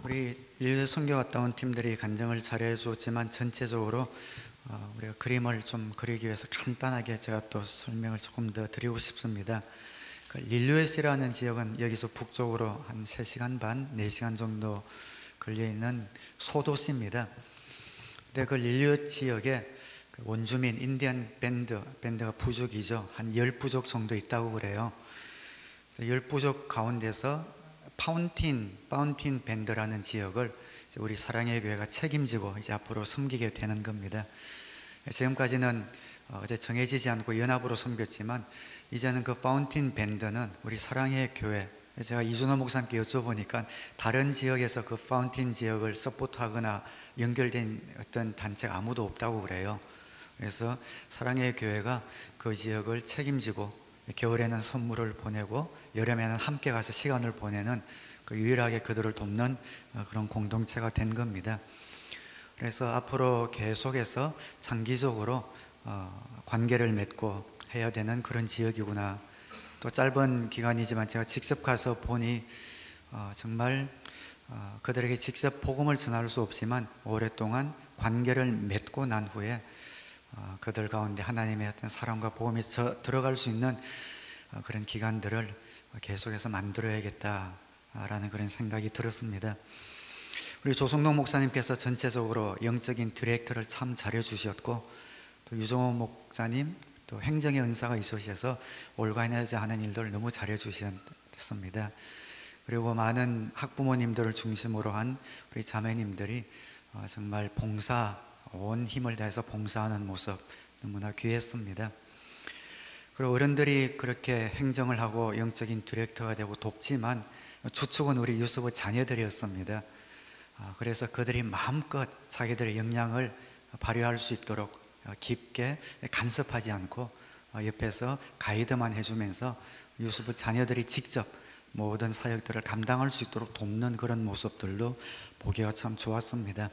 우리 일일 선교 갔다 온 팀들이 간증을 잘해 주었지만 전체적으로 우리가 그림을 좀 그리기 위해서 간단하게 제가 또 설명을 조금 더 드리고 싶습니다. 릴루엣이라는 지역은 여기서 북쪽으로 한 3시간 반, 4시간 정도 걸려있는 소도시입니다. 근데 그 릴루엣 지역에 원주민 인디안 밴드가 부족이죠. 한 10부족 정도 있다고 그래요. 10부족 가운데서 파운틴 밴드라는 지역을 우리 사랑의 교회가 책임지고 이제 앞으로 섬기게 되는 겁니다. 지금까지는 이제 정해지지 않고 연합으로 섬겼지만 이제는 그 파운틴 밴드는 우리 사랑의 교회, 제가 이준호 목사님께 여쭤보니까 다른 지역에서 그 파운틴 지역을 서포트하거나 연결된 어떤 단체가 아무도 없다고 그래요. 그래서 사랑의 교회가 그 지역을 책임지고 겨울에는 선물을 보내고 여름에는 함께 가서 시간을 보내는 그 유일하게 그들을 돕는 그런 공동체가 된 겁니다. 그래서 앞으로 계속해서 장기적으로 관계를 맺고 해야 되는 그런 지역이구나. 또 짧은 기간이지만 제가 직접 가서 보니 정말 그들에게 직접 복음을 전할 수 없지만 오랫동안 관계를 맺고 난 후에 그들 가운데 하나님의 어떤 사랑과 복음이 들어갈 수 있는 그런 기간들을 계속해서 만들어야겠다라는 그런 생각이 들었습니다. 우리 조성동 목사님께서 전체적으로 영적인 디렉터를 참 잘해 주셨고, 또 유정호 목사님 또 행정의 은사가 있으셔서 올가인하지 하는 일들을 너무 잘해 주셨습니다. 그리고 많은 학부모님들을 중심으로 한 우리 자매님들이 정말 온 힘을 다해서 봉사하는 모습 너무나 귀했습니다. 그리고 어른들이 그렇게 행정을 하고 영적인 디렉터가 되고 돕지만 주축은 우리 유수부 자녀들이었습니다. 그래서 그들이 마음껏 자기들의 역량을 발휘할 수 있도록 깊게 간섭하지 않고 옆에서 가이드만 해주면서 유수부 자녀들이 직접 모든 사역들을 감당할 수 있도록 돕는 그런 모습들로 보기가 참 좋았습니다.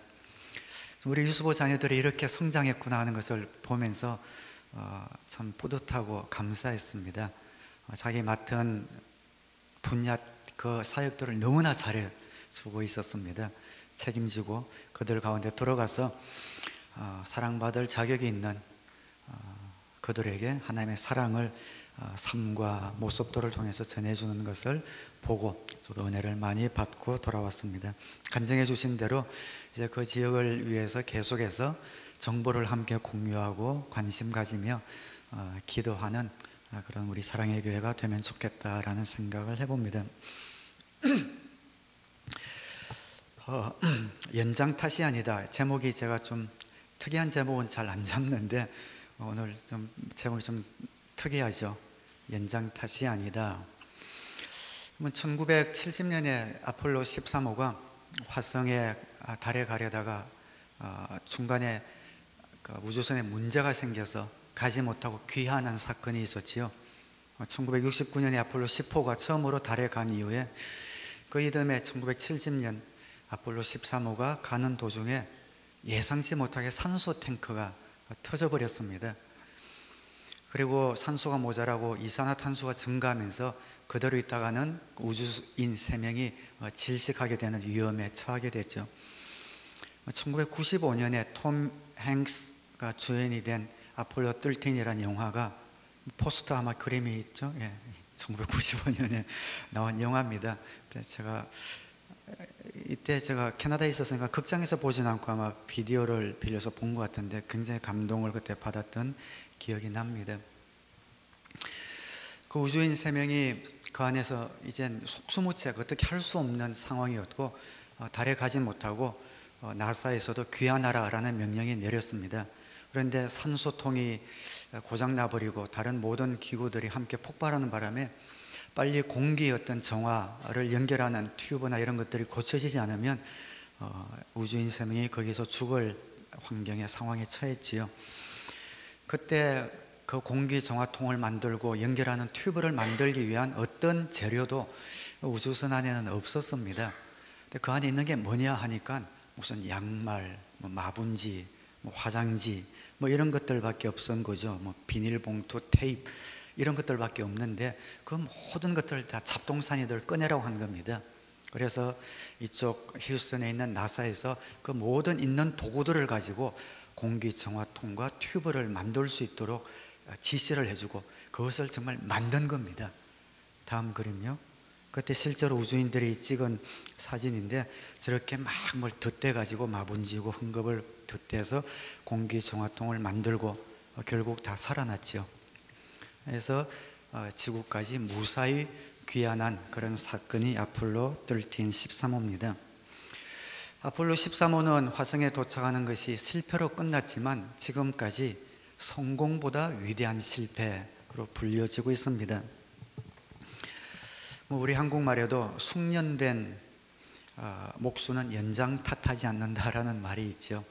우리 유수부 자녀들이 이렇게 성장했구나 하는 것을 보면서 참 뿌듯하고 감사했습니다. 자기 맡은 분야 그 사역들을 너무나 잘해주고 있었습니다. 책임지고 그들 가운데 들어가서 사랑받을 자격이 있는 그들에게 하나님의 사랑을 삶과 모습들을 통해서 전해주는 것을 보고 저도 은혜를 많이 받고 돌아왔습니다. 간증해 주신 대로 이제 그 지역을 위해서 계속해서 정보를 함께 공유하고 관심 가지며 기도하는 그런 우리 사랑의 교회가 되면 좋겠다라는 생각을 해봅니다. 연장 탓이 아니다. 제목이 제가 좀 특이한 제목은 잘 안 잡는데 오늘 좀 제목이 좀 특이하죠. 연장 탓이 아니다. 1970년에 아폴로 13호가 화성에 달에 가려다가 중간에 우주선에 문제가 생겨서 가지 못하고 귀환한 사건이 있었지요. 1969년에 아폴로 10호가 처음으로 달에 간 이후에 그 이듬해 1970년 아폴로 13호가 가는 도중에 예상치 못하게 산소 탱크가 터져버렸습니다. 그리고 산소가 모자라고 이산화탄소가 증가하면서 그대로 있다가는 우주인 3명이 질식하게 되는 위험에 처하게 됐죠. 1995년에 톰 행스가 주연이 된 아폴로 13이라는 영화가 포스터 아마 그림이 있죠. 1995년에 나온 영화입니다. 이때 제가 캐나다에 있었으니까 극장에서 보진 않고 아마 비디오를 빌려서 본 것 같은데 굉장히 감동을 그때 받았던 기억이 납니다. 그 우주인 3명이 그 안에서 이젠 속수무책 어떻게 할 수 없는 상황이었고 달에 가지 못하고 나사에서도 귀환하라라는 명령이 내렸습니다. 그런데 산소통이 고장나버리고 다른 모든 기구들이 함께 폭발하는 바람에 빨리 공기의 어떤 정화를 연결하는 튜브나 이런 것들이 고쳐지지 않으면 우주인 3명이 거기서 죽을 상황에 처했지요. 그때 그 공기 정화통을 만들고 연결하는 튜브를 만들기 위한 어떤 재료도 우주선 안에는 없었습니다. 근데 그 안에 있는 게 뭐냐 하니까 무슨 양말, 마분지, 화장지 이런 것들밖에 없었던 거죠. 비닐봉투, 테이프 이런 것들밖에 없는데 그 모든 것들을 다 잡동사니들 꺼내라고 한 겁니다. 그래서 이쪽 휴스턴에 있는 나사에서 그 모든 있는 도구들을 가지고 공기정화통과 튜브를 만들 수 있도록 지시를 해주고 그것을 정말 만든 겁니다. 다음 그림요. 그때 실제로 우주인들이 찍은 사진인데 저렇게 막 뭘 덧대 가지고 마분지고 흠겁을 덧대서 공기정화통을 만들고 결국 다 살아났죠. 그래서 지구까지 무사히 귀환한 그런 사건이 아폴로 13호입니다. 아폴로 13호는 화성에 도착하는 것이 실패로 끝났지만 지금까지 성공보다 위대한 실패로 불려지고 있습니다. 우리 한국말에도 숙련된 목수는 연장 탓하지 않는다라는 말이 있죠.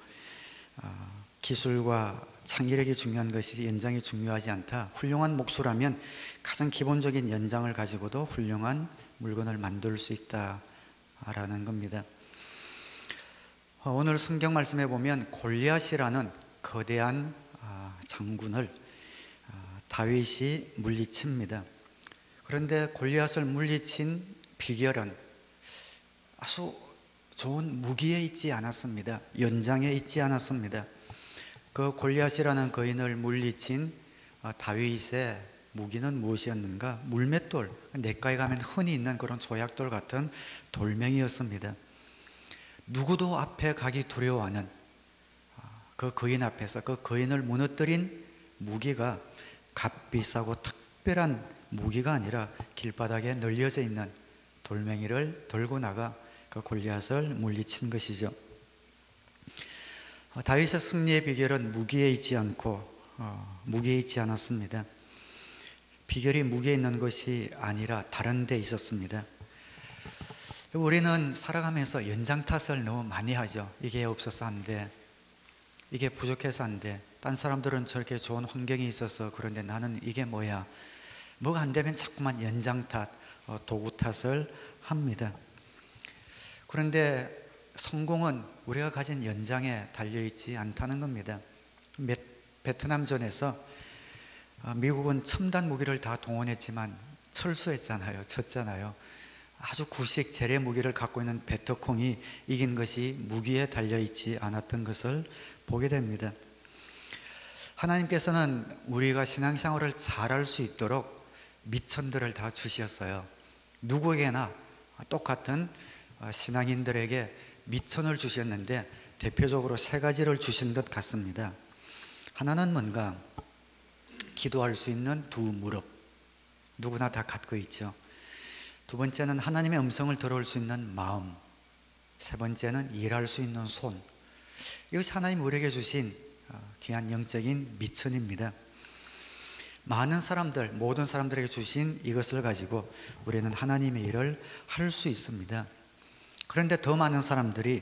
기술과 창의력이 중요한 것이지 연장이 중요하지 않다. 훌륭한 목수라면 가장 기본적인 연장을 가지고도 훌륭한 물건을 만들 수 있다라는 겁니다. 오늘 성경 말씀에 보면 골리앗이라는 거대한 장군을 다윗이 물리칩니다. 그런데 골리앗을 물리친 비결은 아주 좋은 무기에 있지 않았습니다. 연장에 있지 않았습니다. 그 골리앗이라는 거인을 물리친 다윗의 무기는 무엇이었는가? 물맷돌, 냇가에 가면 흔히 있는 그런 조약돌 같은 돌멩이였습니다. 누구도 앞에 가기 두려워하는 그 거인 앞에서 그 거인을 무너뜨린 무기가 값비싸고 특별한 무기가 아니라 길바닥에 널려져 있는 돌멩이를 들고 나가 그 골리앗을 물리친 것이죠. 다윗의 승리의 비결은 무기에 있지 않았습니다. 비결이 무기에 있는 것이 아니라 다른 데 있었습니다. 우리는 살아가면서 연장 탓을 너무 많이 하죠. 이게 없어서 안 돼. 이게 부족해서 안 돼. 딴 사람들은 저렇게 좋은 환경이 있어서 그런데 나는 이게 뭐야. 뭐가 안 되면 자꾸만 연장 탓, 도구 탓을 합니다. 그런데 성공은 우리가 가진 연장에 달려있지 않다는 겁니다. 베트남전에서 미국은 첨단 무기를 다 동원했지만 철수했잖아요. 졌잖아요. 아주 구식 재래 무기를 갖고 있는 베트콩이 이긴 것이 무기에 달려있지 않았던 것을 보게 됩니다. 하나님께서는 우리가 신앙생활을 잘할 수 있도록 미천들을 다 주셨어요. 누구에게나 똑같은 신앙인들에게 미천을 주셨는데 대표적으로 세 가지를 주신 것 같습니다. 하나는 뭔가? 기도할 수 있는 두 무릎. 누구나 다 갖고 있죠. 두 번째는 하나님의 음성을 들어올 수 있는 마음. 세 번째는 일할 수 있는 손. 이것이 하나님 우리에게 주신 귀한 영적인 미천입니다. 많은 사람들, 모든 사람들에게 주신 이것을 가지고 우리는 하나님의 일을 할 수 있습니다. 그런데 더 많은 사람들이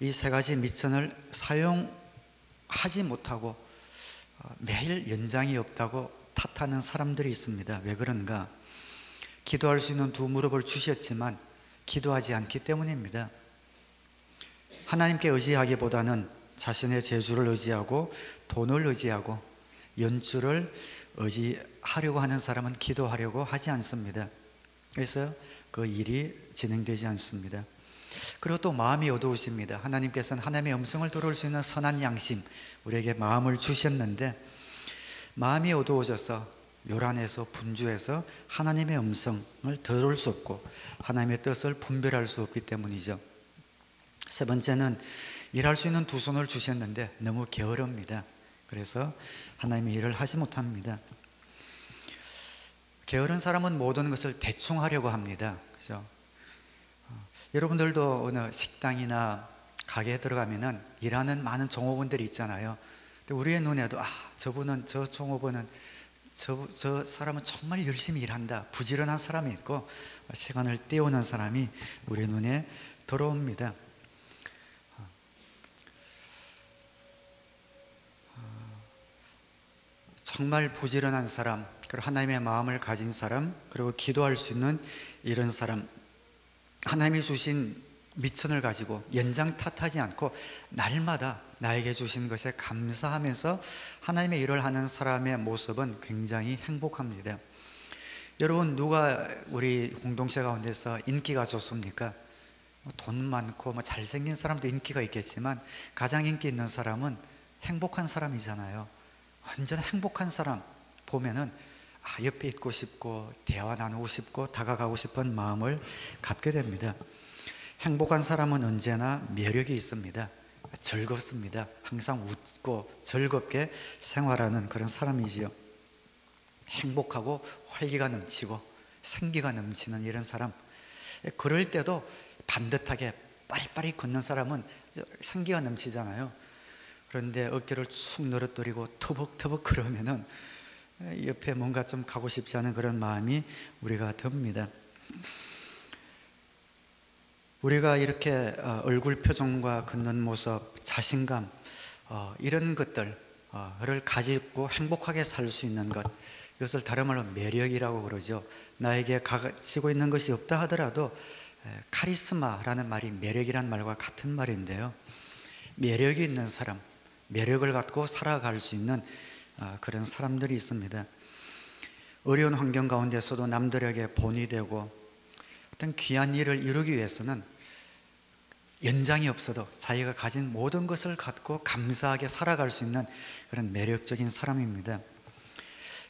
이 세 가지 미천을 사용하지 못하고 매일 연장이 없다고 탓하는 사람들이 있습니다. 왜 그런가? 기도할 수 있는 두 무릎을 주셨지만 기도하지 않기 때문입니다. 하나님께 의지하기보다는 자신의 재주를 의지하고 돈을 의지하고 연주를 의지하려고 하는 사람은 기도하려고 하지 않습니다. 그래서 그 일이 진행되지 않습니다. 그리고 또 마음이 어두우십니다. 하나님께서는 하나님의 음성을 들을 수 있는 선한 양심, 우리에게 마음을 주셨는데 마음이 어두워져서 요란해서 분주해서 하나님의 음성을 들을 수 없고 하나님의 뜻을 분별할 수 없기 때문이죠. 세 번째는 일할 수 있는 두 손을 주셨는데 너무 게으릅니다. 그래서 하나님의 일을 하지 못합니다. 게으른 사람은 모든 것을 대충 하려고 합니다. 그죠? 여러분들도 어느 식당이나 가게에 들어가면은 일하는 많은 종업원들이 있잖아요. 근데 우리의 눈에도 저분은, 저 종업원은 저 사람은 정말 열심히 일한다. 부지런한 사람이 있고 시간을 때우는 사람이 우리 눈에 들어옵니다. 정말 부지런한 사람, 그리고 하나님의 마음을 가진 사람, 그리고 기도할 수 있는 이런 사람, 하나님이 주신 미천을 가지고 연장 탓하지 않고 날마다 나에게 주신 것에 감사하면서 하나님의 일을 하는 사람의 모습은 굉장히 행복합니다. 여러분, 누가 우리 공동체 가운데서 인기가 좋습니까? 돈 많고 잘생긴 사람도 인기가 있겠지만 가장 인기 있는 사람은 행복한 사람이잖아요. 완전 행복한 사람 보면은 옆에 있고 싶고 대화 나누고 싶고 다가가고 싶은 마음을 갖게 됩니다. 행복한 사람은 언제나 매력이 있습니다. 즐겁습니다. 항상 웃고 즐겁게 생활하는 그런 사람이지요. 행복하고 활기가 넘치고 생기가 넘치는 이런 사람, 그럴 때도 반듯하게 빠리빠리 걷는 사람은 생기가 넘치잖아요. 그런데 어깨를 축 늘어뜨리고 터벅터벅 걸으면은 옆에 뭔가 좀 가고 싶지 않은 그런 마음이 우리가 듭니다. 우리가 이렇게 얼굴 표정과 걷는 모습, 자신감, 이런 것들을 가지고 행복하게 살 수 있는 것, 이것을 다른 말로 매력이라고 그러죠. 나에게 가지고 있는 것이 없다 하더라도 카리스마라는 말이 매력이란 말과 같은 말인데요, 매력이 있는 사람, 매력을 갖고 살아갈 수 있는 그런 사람들이 있습니다. 어려운 환경 가운데서도 남들에게 본이 되고 어떤 귀한 일을 이루기 위해서는 연장이 없어도 자기가 가진 모든 것을 갖고 감사하게 살아갈 수 있는 그런 매력적인 사람입니다.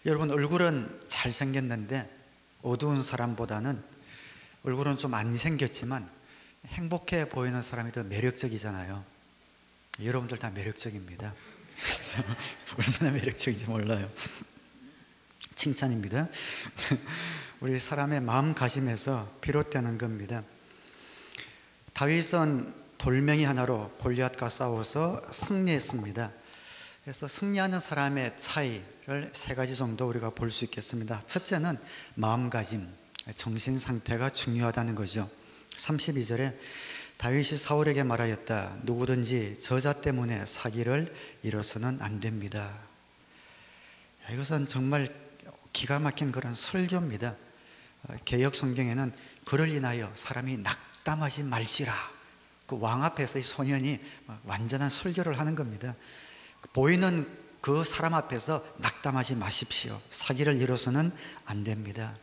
여러분, 얼굴은 잘생겼는데 어두운 사람보다는 얼굴은 좀 안 생겼지만 행복해 보이는 사람이 더 매력적이잖아요. 여러분들 다 매력적입니다. 얼마나 매력적인지 몰라요. 칭찬입니다. 우리 사람의 마음가짐에서 비롯되는 겁니다. 다윗은 돌멩이 하나로 골리앗과 싸워서 승리했습니다. 그래서 승리하는 사람의 차이를 세 가지 정도 우리가 볼 수 있겠습니다. 첫째는 마음가짐, 정신 상태가 중요하다는 거죠. 32절에 다윗이 사울에게 말하였다. 누구든지 저자 때문에 사기를 이뤄서는 안 됩니다. 이것은 정말 기가 막힌 그런 설교입니다. 개역 성경에는 그를 인하여 사람이 낙담하지 말지라, 그 왕 앞에서 이 소년이 완전한 설교를 하는 겁니다. 보이는 그 사람 앞에서 낙담하지 마십시오. 사기를 이뤄서는 안 됩니다.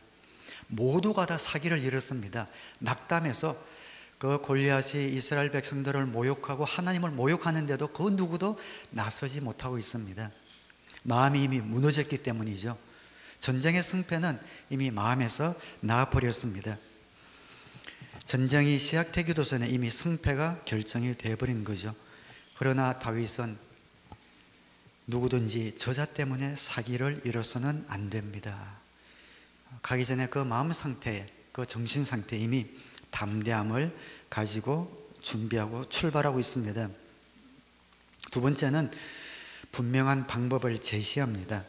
모두가 다 사기를 이뤘습니다. 낙담해서 그 골리앗이 이스라엘 백성들을 모욕하고 하나님을 모욕하는데도 그 누구도 나서지 못하고 있습니다. 마음이 이미 무너졌기 때문이죠. 전쟁의 승패는 이미 마음에서 나와버렸습니다. 전쟁이 시작되기도 전에 이미 승패가 결정이 되어버린 거죠. 그러나 다윗은 누구든지 저자 때문에 사기를 이뤄서는 안 됩니다. 가기 전에 그 마음 상태에, 그 정신 상태에 이미 담대함을 가지고 준비하고 출발하고 있습니다. 두 번째는 분명한 방법을 제시합니다.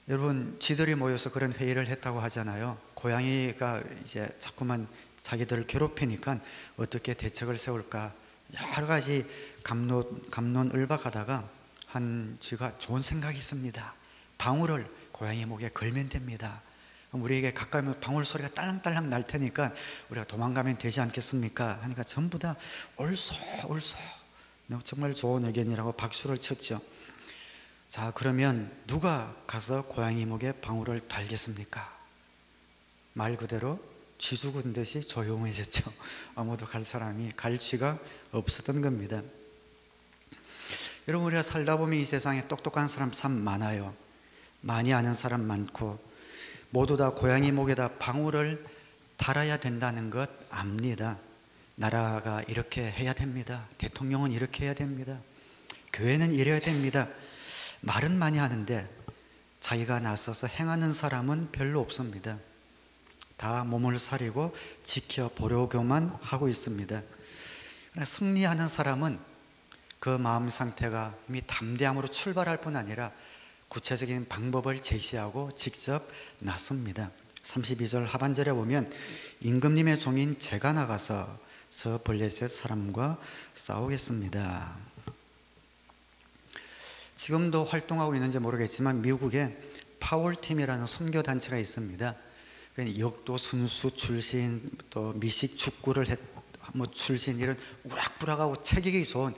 여러분, 쥐들이 모여서 그런 회의를 했다고 하잖아요. 고양이가 이제 자꾸만 자기들을 괴롭히니까 어떻게 대책을 세울까 여러 가지 갑론을박하다가 한 쥐가 좋은 생각이 있습니다. 방울을 고양이 목에 걸면 됩니다. 우리에게 가까이 오면 방울 소리가 딸랑딸랑 날 테니까 우리가 도망가면 되지 않겠습니까? 하니까 전부 다 옳소 옳소, 정말 좋은 의견이라고 박수를 쳤죠. 자, 그러면 누가 가서 고양이 목에 방울을 달겠습니까? 말 그대로 쥐 죽은 듯이 조용해졌죠. 아무도 갈 사람이, 갈 쥐가 없었던 겁니다. 여러분, 우리가 살다 보면 이 세상에 똑똑한 사람 참 많아요. 많이 아는 사람 많고 모두 다 고양이 목에다 방울을 달아야 된다는 것 압니다. 나라가 이렇게 해야 됩니다. 대통령은 이렇게 해야 됩니다. 교회는 이래야 됩니다. 말은 많이 하는데 자기가 나서서 행하는 사람은 별로 없습니다. 다 몸을 사리고 지켜보려고만 하고 있습니다. 승리하는 사람은 그 마음 상태가 이미 담대함으로 출발할 뿐 아니라 구체적인 방법을 제시하고 직접 나섭니다. 32절 하반절에 보면 임금님의 종인 제가 나가서 저 블레셋 사람과 싸우겠습니다. 지금도 활동하고 있는지 모르겠지만 미국에 파월팀이라는 선교단체가 있습니다. 역도 선수 출신, 또 미식 축구를 출신, 이런 우락부락하고 체격이 좋은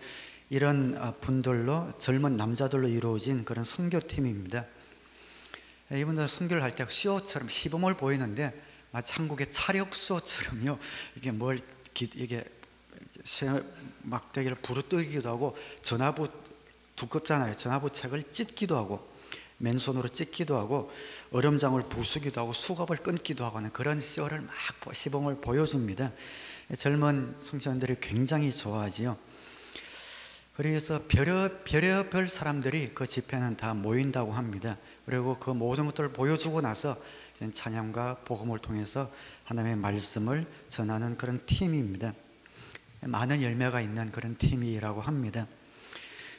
이런 분들로, 젊은 남자들로 이루어진 그런 선교팀입니다. 이분들 선교를 할 때 시호처럼 시범을 보이는데 마치 한국의 차력 시호처럼요, 이게 뭘 이게 쇠 막대기를 부러뜨리기도 하고, 전화부 두껍잖아요. 전화부 책을 찢기도 하고, 맨손으로 찢기도 하고, 얼음장을 부수기도 하고, 수갑을 끊기도 하고 하는 그런 쇼를 막 시범을 보여줍니다. 젊은 청소년들이 굉장히 좋아하지요. 그래서 별의별 사람들이 그 집회는 다 모인다고 합니다. 그리고 그 모든 것들을 보여주고 나서 찬양과 복음을 통해서 하나님의 말씀을 전하는 그런 팀입니다. 많은 열매가 있는 그런 팀이라고 합니다.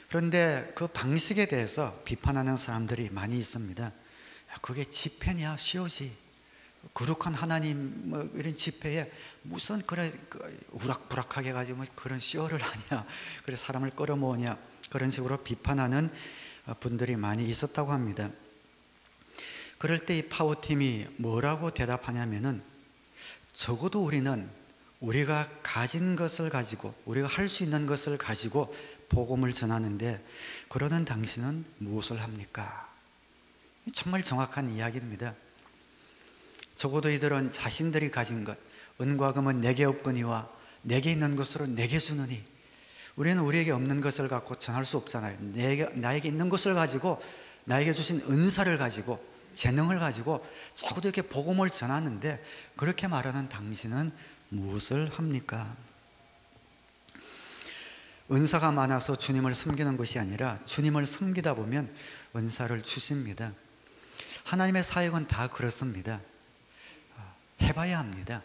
그런데 그 방식에 대해서 비판하는 사람들이 많이 있습니다. 그게 집회냐, 쇼지? 거룩한 하나님 이런 집회에 무슨 그런 우락부락하게 가지고 그런 쇼를 하냐, 그래 사람을 끌어모으냐, 그런 식으로 비판하는 분들이 많이 있었다고 합니다. 그럴 때 이 파워팀이 뭐라고 대답하냐면은, 적어도 우리는 우리가 가진 것을 가지고, 우리가 할 수 있는 것을 가지고 복음을 전하는데, 그러는 당신은 무엇을 합니까? 정말 정확한 이야기입니다. 적어도 이들은 자신들이 가진 것, 은과 금은 내게 없거니와 내게 있는 것으로 내게 주느니, 우리는 우리에게 없는 것을 갖고 전할 수 없잖아요. 나에게 있는 것을 가지고, 나에게 주신 은사를 가지고, 재능을 가지고 적어도 이렇게 복음을 전하는데, 그렇게 말하는 당신은 무엇을 합니까? 은사가 많아서 주님을 섬기는 것이 아니라, 주님을 섬기다 보면 은사를 주십니다. 하나님의 사역은 다 그렇습니다. 해봐야 합니다.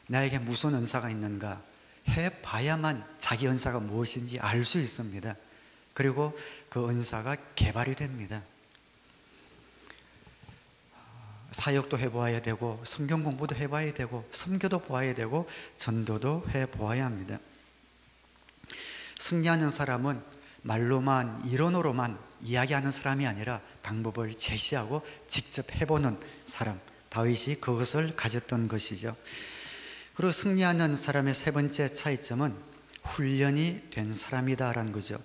나에게 무슨 은사가 있는가 해봐야만 자기 은사가 무엇인지 알 수 있습니다. 그리고 그 은사가 개발이 됩니다. 사역도 해보아야 되고, 성경 공부도 해봐야 되고, 섬겨도 보아야 되고, 전도도 해보아야 합니다. 승리하는 사람은 말로만, 이론으로만 이야기하는 사람이 아니라 방법을 제시하고 직접 해보는 사람, 다윗이 그것을 가졌던 것이죠. 그리고 승리하는 사람의 세 번째 차이점은 훈련이 된 사람이다라는 거죠.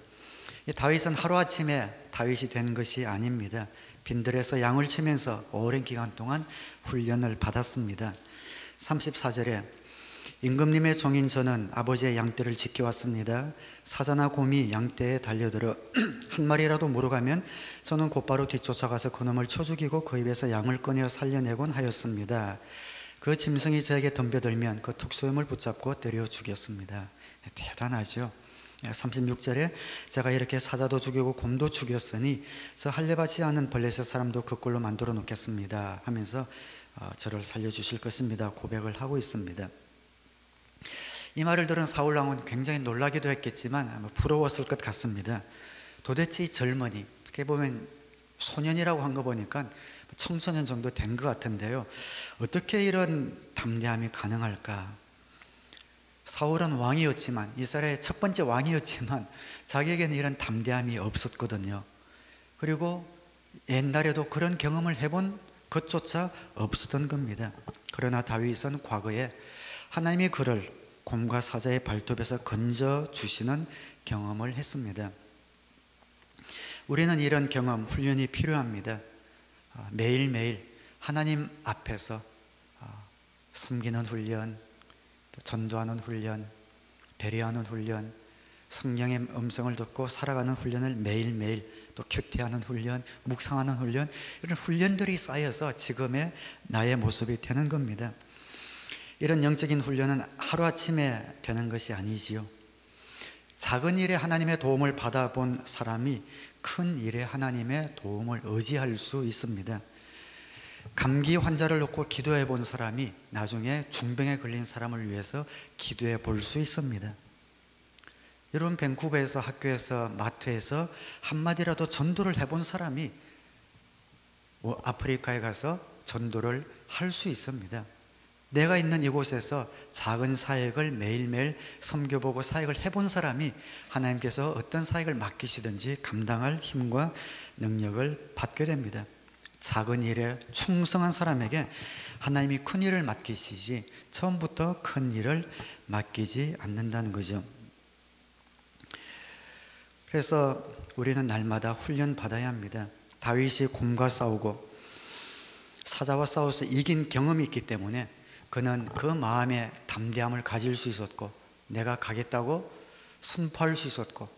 다윗은 하루아침에 다윗이 된 것이 아닙니다. 빈들에서 양을 치면서 오랜 기간 동안 훈련을 받았습니다. 34절에 임금님의 종인 저는 아버지의 양떼를 지켜왔습니다. 사자나 곰이 양떼에 달려들어 한 마리라도 물어가면 저는 곧바로 뒤쫓아가서 그놈을 쳐 죽이고 그 입에서 양을 꺼내어 살려내곤 하였습니다. 그 짐승이 저에게 덤벼들면 그 특수염을 붙잡고 때려 죽였습니다. 대단하죠. 36절에 제가 이렇게 사자도 죽이고 곰도 죽였으니 저 할례받지 않은 블레셋 사람도 그 꼴로 만들어 놓겠습니다 하면서 저를 살려주실 것입니다 고백을 하고 있습니다. 이 말을 들은 사울 왕은 굉장히 놀라기도 했겠지만 아마 부러웠을 것 같습니다. 도대체 이 젊은이, 어떻게 보면 소년이라고 한 거 보니까 청소년 정도 된 것 같은데요, 어떻게 이런 담대함이 가능할까? 사울은 왕이었지만, 이스라엘의 첫 번째 왕이었지만 자기에게는 이런 담대함이 없었거든요. 그리고 옛날에도 그런 경험을 해본 것조차 없었던 겁니다. 그러나 다윗은 과거에 하나님이 그를 곰과 사자의 발톱에서 건져주시는 경험을 했습니다. 우리는 이런 경험, 훈련이 필요합니다. 매일매일 하나님 앞에서 섬기는 훈련, 전도하는 훈련, 배려하는 훈련, 성령의 음성을 듣고 살아가는 훈련을 매일매일, 또 큐티하는 훈련, 묵상하는 훈련, 이런 훈련들이 쌓여서 지금의 나의 모습이 되는 겁니다. 이런 영적인 훈련은 하루아침에 되는 것이 아니지요. 작은 일에 하나님의 도움을 받아본 사람이 큰 일에 하나님의 도움을 의지할 수 있습니다. 감기 환자를 놓고 기도해 본 사람이 나중에 중병에 걸린 사람을 위해서 기도해 볼 수 있습니다. 여러분, 밴쿠버에서, 학교에서, 마트에서 한마디라도 전도를 해본 사람이 아프리카에 가서 전도를 할 수 있습니다. 내가 있는 이곳에서 작은 사역을 매일매일 섬겨보고 사역을 해본 사람이 하나님께서 어떤 사역을 맡기시든지 감당할 힘과 능력을 받게 됩니다. 작은 일에 충성한 사람에게 하나님이 큰 일을 맡기시지 처음부터 큰 일을 맡기지 않는다는 거죠. 그래서 우리는 날마다 훈련 받아야 합니다. 다윗이 곰과 싸우고 사자와 싸워서 이긴 경험이 있기 때문에 그는 그 마음에 담대함을 가질 수 있었고 내가 가겠다고 선포할 수 있었고,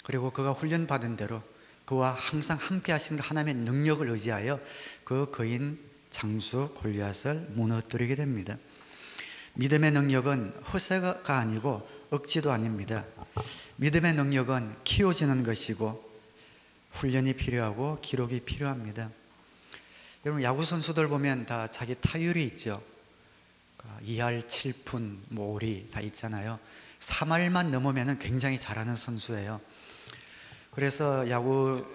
그리고 그가 훈련받은 대로 그와 항상 함께 하신 하나님의 능력을 의지하여 그 거인 장수 골리앗을 무너뜨리게 됩니다. 믿음의 능력은 허세가 아니고 억지도 아닙니다. 믿음의 능력은 키워지는 것이고 훈련이 필요하고 기록이 필요합니다. 여러분, 야구 선수들 보면 다 자기 타율이 있죠. 2할 7푼, 5리 다 있잖아요. 3할만 넘으면 굉장히 잘하는 선수예요. 그래서 야구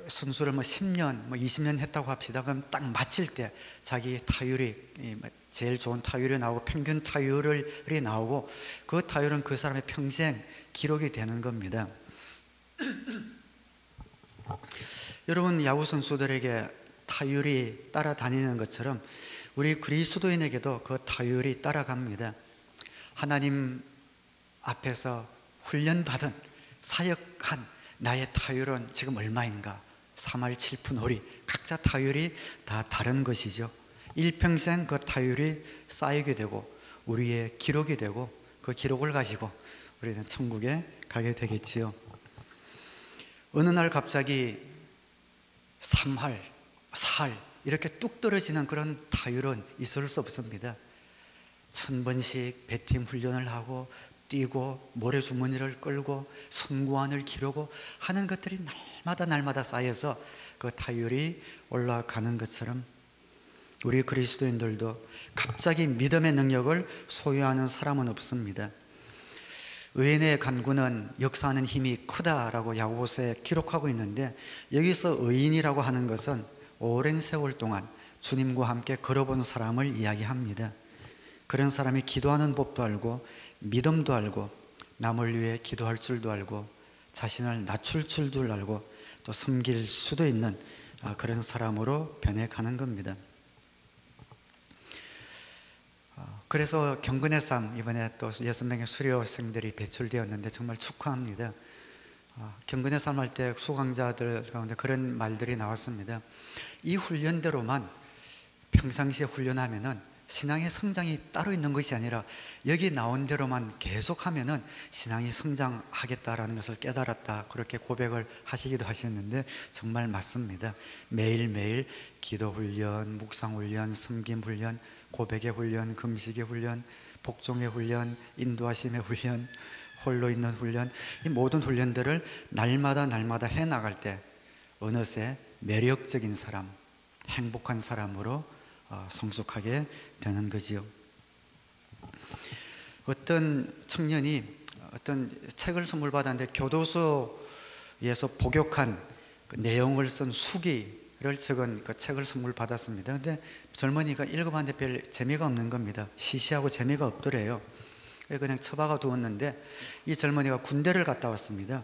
선수를 10년, 20년 했다고 합시다. 그럼 딱 마칠 때 자기 타율이 제일 좋은 타율이 나오고 평균 타율이 나오고 그 타율은 그 사람의 평생 기록이 되는 겁니다. 여러분, 야구 선수들에게 타율이 따라다니는 것처럼 우리 그리스도인에게도 그 타율이 따라갑니다. 하나님 앞에서 훈련받은 사역한 나의 타율은 지금 얼마인가? 3할 7푼 5리, 각자 타율이 다 다른 것이죠. 일평생 그 타율이 쌓이게 되고 우리의 기록이 되고 그 기록을 가지고 우리는 천국에 가게 되겠지요. 어느 날 갑자기 3할, 4할 이렇게 뚝 떨어지는 그런 타율은 있을 수 없습니다. 1000번씩 배팀 훈련을 하고 뛰고 모래주머니를 끌고 선구안을 기르고 하는 것들이 날마다 쌓여서 그 타율이 올라가는 것처럼 우리 그리스도인들도 갑자기 믿음의 능력을 소유하는 사람은 없습니다. 의인의 간구는 역사하는 힘이 크다라고 야고보서에 기록하고 있는데, 여기서 의인이라고 하는 것은 오랜 세월 동안 주님과 함께 걸어본 사람을 이야기합니다. 그런 사람이 기도하는 법도 알고 믿음도 알고 남을 위해 기도할 줄도 알고 자신을 낮출 줄도 알고 또 섬길 수도 있는 그런 사람으로 변해가는 겁니다. 그래서 경건의 삶, 이번에 또 6명의 수료생들이 배출되었는데 정말 축하합니다. 경건의 삶 할 때 수강자들 가운데 그런 말들이 나왔습니다. 이 훈련대로만 평상시에 훈련하면은 신앙의 성장이 따로 있는 것이 아니라 여기 나온 대로만 계속하면은 신앙이 성장하겠다라는 것을 깨달았다, 그렇게 고백을 하시기도 하셨는데 정말 맞습니다. 매일매일 기도 훈련, 묵상 훈련, 섬김 훈련, 고백의 훈련, 금식의 훈련, 복종의 훈련, 인도하심의 훈련, 홀로 있는 훈련, 이 모든 훈련들을 날마다 해나갈 때 어느새 매력적인 사람, 행복한 사람으로 성숙하게 되는 거지요. 어떤 청년이 어떤 책을 선물 받았는데 교도소에서 복역한 그 내용을 쓴 수기를 적은 그 책을 선물 받았습니다. 근데 젊은이가 읽어봤는데 별 재미가 없는 겁니다. 시시하고 재미가 없더래요. 그냥 처박아 두었는데 이 젊은이가 군대를 갔다 왔습니다.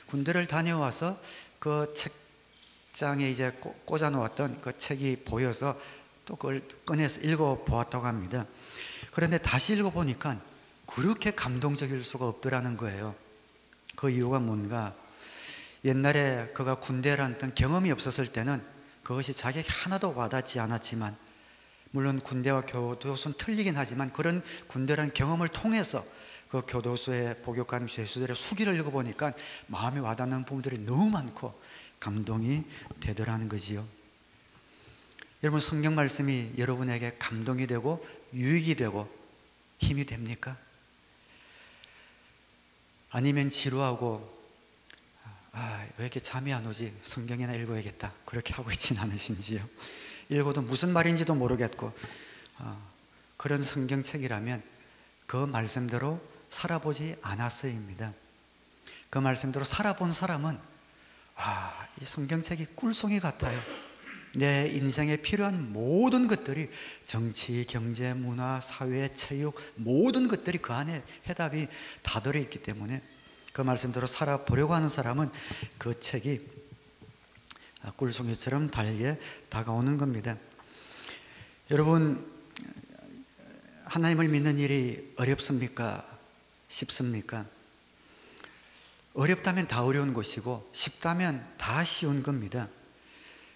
군대를 다녀와서 그 책장에 이제 꽂아 놓았던 그 책이 보여서 또 그걸 꺼내서 읽어보았다고 합니다. 그런데 다시 읽어보니까 그렇게 감동적일 수가 없더라는 거예요. 그 이유가 뭔가, 옛날에 그가 군대라는 어떤 경험이 없었을 때는 그것이 자기에게 하나도 와닿지 않았지만, 물론 군대와 교도소는 틀리긴 하지만 그런 군대라는 경험을 통해서 그 교도소에 복역한 죄수들의 수기를 읽어보니까 마음에 와닿는 부분들이 너무 많고 감동이 되더라는 거지요. 여러분, 성경 말씀이 여러분에게 감동이 되고 유익이 되고 힘이 됩니까? 아니면 지루하고 왜 이렇게 잠이 안 오지? 성경이나 읽어야겠다, 그렇게 하고 있지는 않으신지요? 읽어도 무슨 말인지도 모르겠고 그런 성경책이라면 그 말씀대로 살아보지 않았어입니다. 그 말씀대로 살아본 사람은 이 성경책이 꿀송이 같아요. 내 인생에 필요한 모든 것들이, 정치, 경제, 문화, 사회, 체육, 모든 것들이 그 안에 해답이 다 들어있기 때문에 그 말씀대로 살아보려고 하는 사람은 그 책이 꿀송이처럼 달게 다가오는 겁니다. 여러분, 하나님을 믿는 일이 어렵습니까? 쉽습니까? 어렵다면 다 어려운 것이고 쉽다면 다 쉬운 겁니다.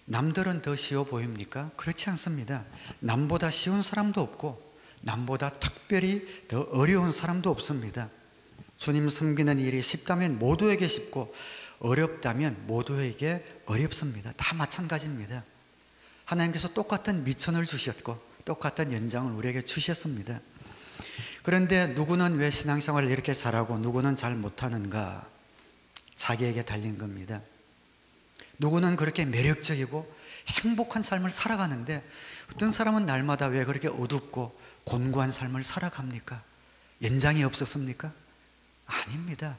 남들은 더 쉬워 보입니까? 그렇지 않습니다. 남보다 쉬운 사람도 없고 남보다 특별히 더 어려운 사람도 없습니다. 주님 섬기는 일이 쉽다면 모두에게 쉽고 어렵다면 모두에게 어렵습니다. 다 마찬가지입니다. 하나님께서 똑같은 미천을 주셨고 똑같은 연장을 우리에게 주셨습니다. 그런데 누구는 왜 신앙생활을 이렇게 잘하고 누구는 잘 못하는가? 자기에게 달린 겁니다. 누구는 그렇게 매력적이고 행복한 삶을 살아가는데 어떤 사람은 날마다 왜 그렇게 어둡고 곤고한 삶을 살아갑니까? 연장이 없었습니까? 아닙니다.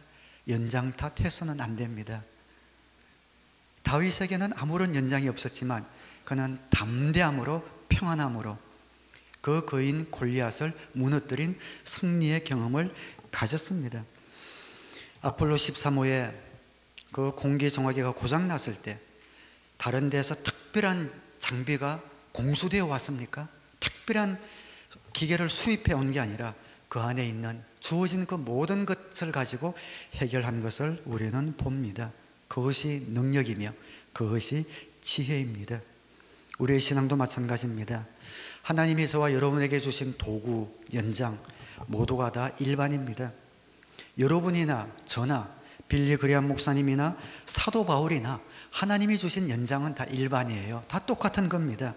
연장 탓해서는 안 됩니다. 다윗에게는 아무런 연장이 없었지만 그는 담대함으로 평안함으로 그 거인 골리앗을 무너뜨린 승리의 경험을 가졌습니다. 아폴로 13호에 그 공기정화기가 고장났을 때 다른 데서 특별한 장비가 공수되어 왔습니까? 특별한 기계를 수입해 온 게 아니라 그 안에 있는 주어진 그 모든 것을 가지고 해결한 것을 우리는 봅니다. 그것이 능력이며 그것이 지혜입니다. 우리의 신앙도 마찬가지입니다. 하나님이 저와 여러분에게 주신 도구, 연장 모두가 다 일반입니다. 여러분이나 저나 빌리 그레함 목사님이나 사도 바울이나 하나님이 주신 연장은 다 일반이에요. 다 똑같은 겁니다.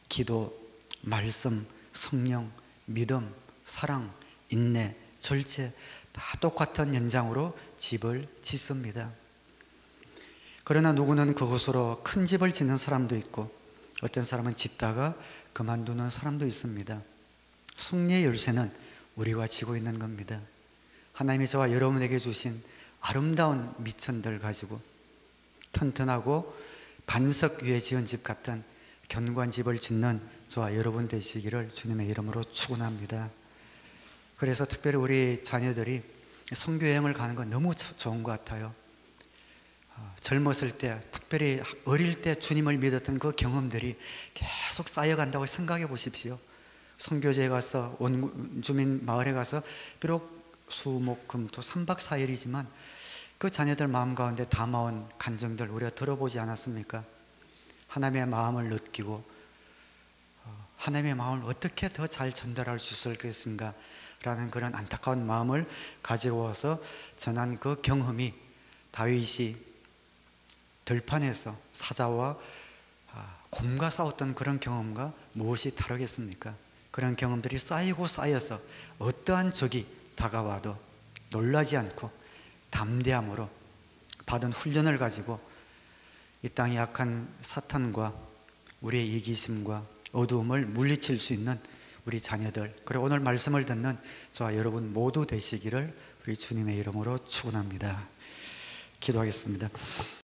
기도, 말씀, 성령, 믿음, 사랑, 인내, 절제 다 똑같은 연장으로 집을 짓습니다. 그러나 누구는 그것으로 큰 집을 짓는 사람도 있고 어떤 사람은 짓다가 그만두는 사람도 있습니다. 승리의 열쇠는 우리가 쥐고 있는 겁니다. 하나님이 저와 여러분에게 주신 아름다운 미천들 가지고 튼튼하고 반석 위에 지은 집 같은 견고한 집을 짓는 저와 여러분 되시기를 주님의 이름으로 축원합니다. 그래서 특별히 우리 자녀들이 선교 여행을 가는 건 너무 좋은 것 같아요. 젊었을 때, 특별히 어릴 때 주님을 믿었던 그 경험들이 계속 쌓여간다고 생각해 보십시오. 선교지에 가서 원주민 마을에 가서 비록 수, 목, 금, 토 3박 4일이지만 그 자녀들 마음 가운데 담아온 간정들 우리가 들어보지 않았습니까? 하나님의 마음을 느끼고 하나님의 마음을 어떻게 더 잘 전달할 수 있을 것인가 라는 그런 안타까운 마음을 가지고 와서 전한 그 경험이 다윗이 들판에서 사자와 곰과 싸웠던 그런 경험과 무엇이 다르겠습니까? 그런 경험들이 쌓이고 쌓여서 어떠한 적이 다가와도 놀라지 않고 담대함으로 받은 훈련을 가지고 이 땅의 약한 사탄과 우리의 이기심과 어두움을 물리칠 수 있는 우리 자녀들, 그리고 오늘 말씀을 듣는 저와 여러분 모두 되시기를 우리 주님의 이름으로 축원합니다. 기도하겠습니다.